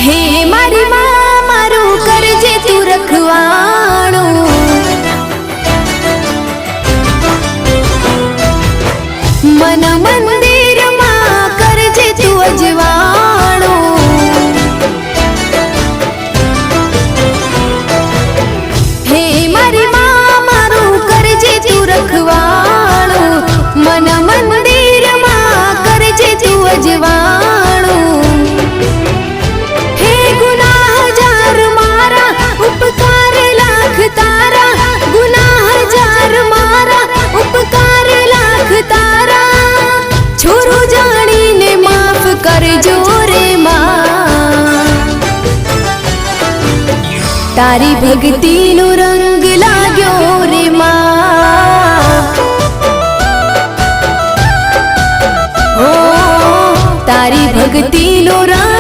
હે મારી માં મારું કરજે તું રખવાણું, મન મંદિરમાં કરજે તું અજવાણું, હે મારી માં મારું કરજે તું રખવાણું, મન મંદિરમાં કરજે તું અજવાણું, હે ગુનાહ હજાર મારા ઉપકાર લાખ તારા, ગુનાહ હજાર મારા ઉપકાર લાખ તારા, છોરું જાણીને માફ કરજો રે માં, તારી ભક્તિનો રંગ લાગ્યો રે માં, ઓ તારી ભક્તિનો રંગ